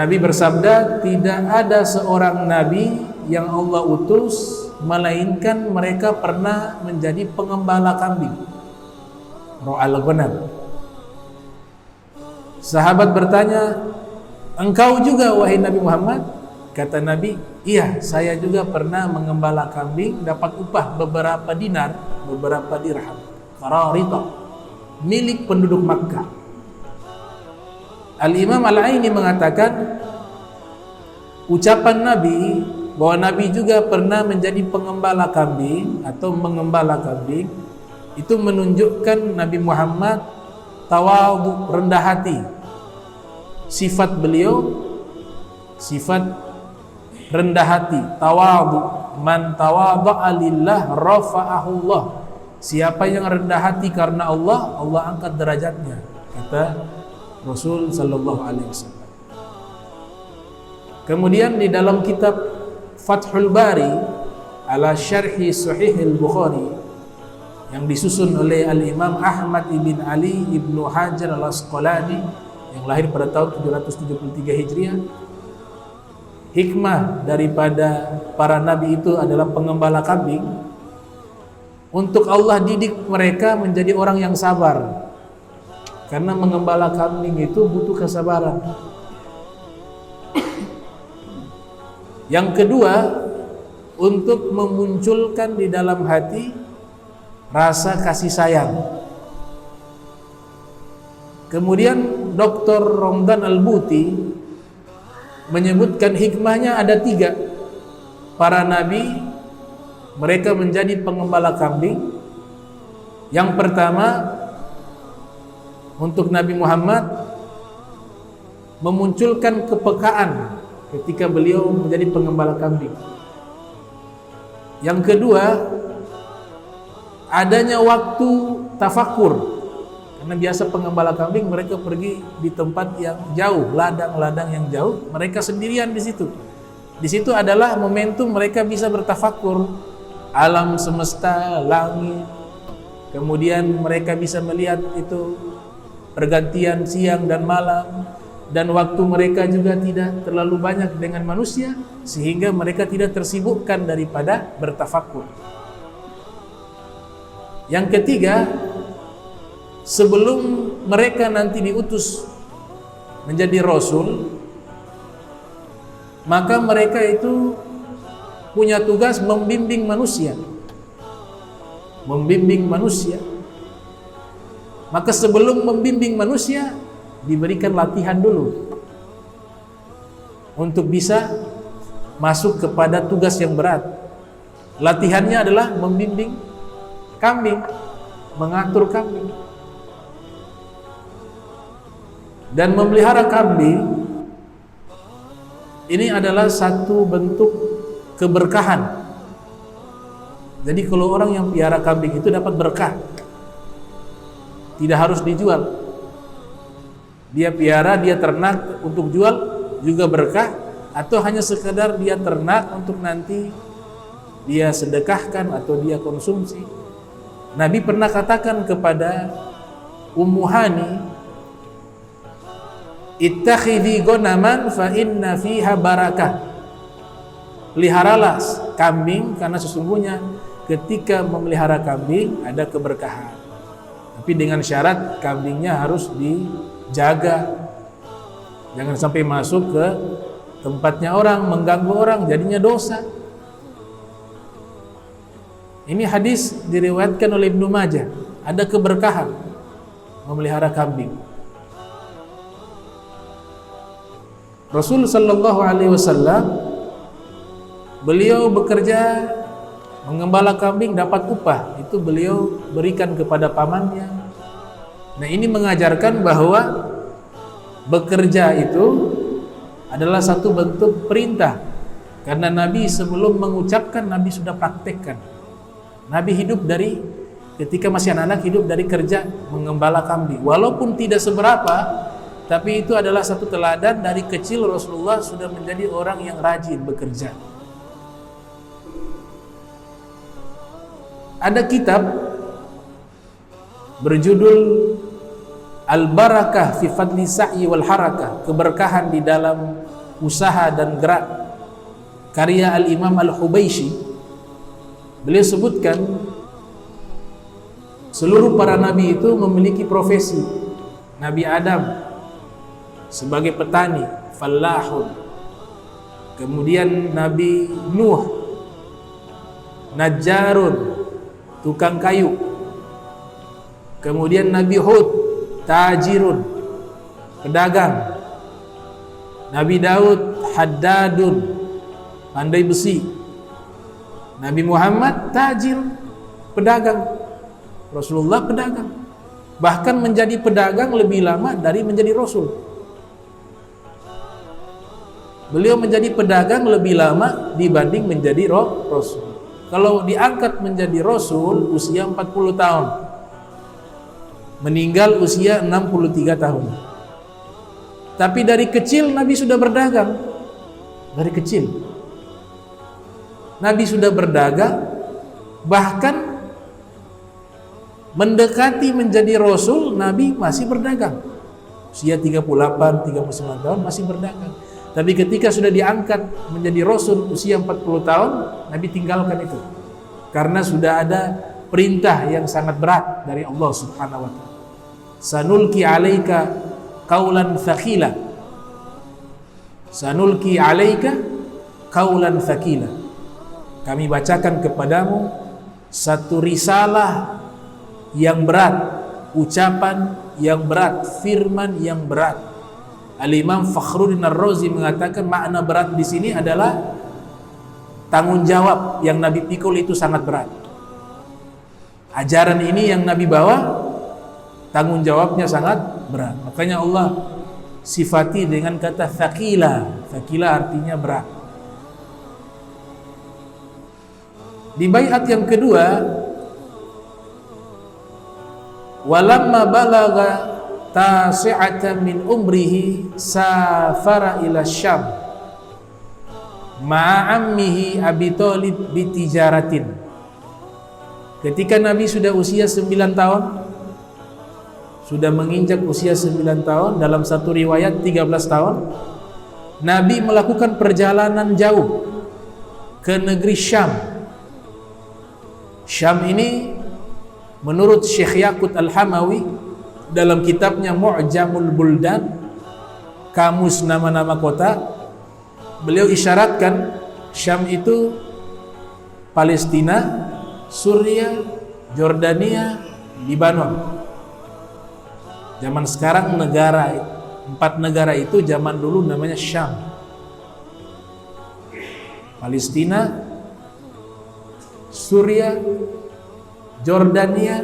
Nabi bersabda, tidak ada seorang nabi yang Allah utus melainkan mereka pernah menjadi pengembala kambing, ra'al ghanam. Sahabat bertanya, engkau juga wahai Nabi Muhammad? Kata Nabi, iya, saya juga pernah mengembala kambing, dapat upah beberapa dinar, beberapa dirham, qararita, milik penduduk Makkah. Al-Imam Al-Aini mengatakan ucapan Nabi bahwa Nabi juga pernah menjadi pengembala kambing atau mengembala kambing itu menunjukkan Nabi Muhammad tawadhu, rendah hati. Sifat beliau sifat rendah hati, tawadhu. Man tawadha'a lillah rafa'ahullah. Siapa yang rendah hati karena Allah, Allah angkat derajatnya, kata Rasul sallallahu alaihi wasallam. Kemudian di dalam kitab Fathul Bari ala Syarhi Sahih Al-Bukhari yang disusun oleh Al-Imam Ahmad ibn Ali ibnu Hajar Al-Asqalani yang lahir pada tahun 773 Hijriah, hikmah daripada para nabi itu adalah pengembala kambing untuk Allah didik mereka menjadi orang yang sabar. Karena mengembala kambing itu butuh kesabaran. Yang kedua, untuk memunculkan di dalam hati rasa kasih sayang. Kemudian Dr. Ramdan Al-Buti menyebutkan hikmahnya ada 3. Para nabi mereka menjadi pengembala kambing. Yang pertama, untuk Nabi Muhammad memunculkan kepekaan ketika beliau menjadi pengembala kambing. Yang kedua, adanya waktu tafakur. Karena biasa pengembala kambing mereka pergi di tempat yang jauh, ladang-ladang yang jauh, mereka sendirian di situ. Di situ adalah momentum mereka bisa bertafakur alam semesta, langit. Kemudian mereka bisa melihat itu pergantian siang dan malam, dan waktu mereka juga tidak terlalu banyak dengan manusia sehingga mereka tidak tersibukkan daripada bertafakur. Yang ketiga, sebelum mereka nanti diutus menjadi rasul, maka mereka itu punya tugas membimbing manusia. Membimbing manusia. Maka sebelum membimbing manusia diberikan latihan dulu untuk bisa masuk kepada tugas yang berat. Latihannya adalah membimbing kambing, mengatur kambing. Dan memelihara kambing ini adalah satu bentuk keberkahan. Jadi kalau orang yang piara kambing itu dapat berkah. Tidak harus dijual. Dia piara, dia ternak untuk jual juga berkah, atau hanya sekedar dia ternak untuk nanti dia sedekahkan atau dia konsumsi. Nabi pernah katakan kepada Ummu Hani, ittakhidhi ghanaman fa inna fiha barakah. Peliharalah kambing karena sesungguhnya ketika memelihara kambing ada keberkahan. Tapi dengan syarat kambingnya harus dijaga. Jangan sampai masuk ke tempatnya orang, mengganggu orang, jadinya dosa. Ini hadis diriwayatkan oleh Ibnu Majah. Ada keberkahan memelihara kambing. Rasul sallallahu alaihi wasallam beliau bekerja mengembala kambing dapat upah, itu beliau berikan kepada pamannya. Nah, ini mengajarkan bahwa bekerja itu adalah satu bentuk perintah. Karena Nabi sebelum mengucapkan, Nabi sudah praktekkan. Nabi hidup dari ketika masih anak-anak, hidup dari kerja mengembala kambing. Walaupun tidak seberapa, tapi itu adalah satu teladan. Dari kecil Rasulullah sudah menjadi orang yang rajin bekerja. Ada kitab berjudul Al-Barakah fi Fadli Sa'yi wal Harakah, keberkahan di dalam usaha dan gerak karya Al-Imam Al-Hubayshi, beliau sebutkan seluruh para nabi itu memiliki profesi. Nabi Adam sebagai petani, fallahun. Kemudian Nabi Nuh, najjarun, tukang kayu. Kemudian Nabi Hud, tajirun, pedagang. Nabi Daud, haddadun, pandai besi. Nabi Muhammad, tajir, pedagang. Rasulullah pedagang. Bahkan menjadi pedagang lebih lama dari menjadi Rasul. Beliau menjadi pedagang lebih lama dibanding menjadi Rasul. Kalau diangkat menjadi Rasul usia 40 tahun, meninggal usia 63 tahun. Tapi dari kecil Nabi sudah berdagang. Dari kecil Nabi sudah berdagang, bahkan mendekati menjadi Rasul, Nabi masih berdagang. Usia 38, 39 tahun masih berdagang. Tapi ketika sudah diangkat menjadi Rasul usia 40 tahun, Nabi tinggalkan itu. Karena sudah ada perintah yang sangat berat dari Allah Subhanahu wa ta'ala. Sanulki alaika qaulan thaqila. Sanulki alaika qaulan thaqila. Kami bacakan kepadamu satu risalah yang berat, ucapan yang berat, firman yang berat. Al-Imam Fakhruddin Ar-Razi mengatakan makna berat di sini adalah tanggung jawab yang Nabi pikul itu sangat berat. Ajaran ini yang Nabi bawa, tanggung jawabnya sangat berat. Makanya Allah sifati dengan kata thaqila. Thaqila artinya berat. Di baiat yang kedua, walamma balagha tasi'atan min umrihi safara ila Syam ma'a ammihi Abi Thalib bitijaratin. Ketika Nabi sudah usia 9 tahun, sudah menginjak usia 9 tahun, dalam satu riwayat 13 tahun, Nabi melakukan perjalanan jauh ke negeri Syam. Syam ini menurut Syekh Yaqut Al-Hamawi dalam kitabnya Mu'jamul Buldan, kamus nama-nama kota, beliau isyaratkan Syam itu Palestina, Suria, Jordania, Libanon. Zaman sekarang negara, 4 negara itu zaman dulu namanya Syam. Palestina, Suria, Jordania,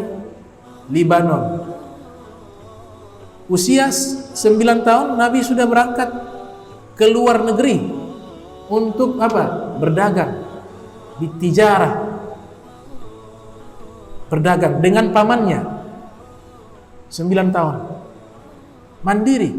Libanon. Usia 9 tahun Nabi sudah berangkat ke luar negeri untuk apa? Berdagang, bitijarah, berdagang dengan pamannya. 9 tahun mandiri.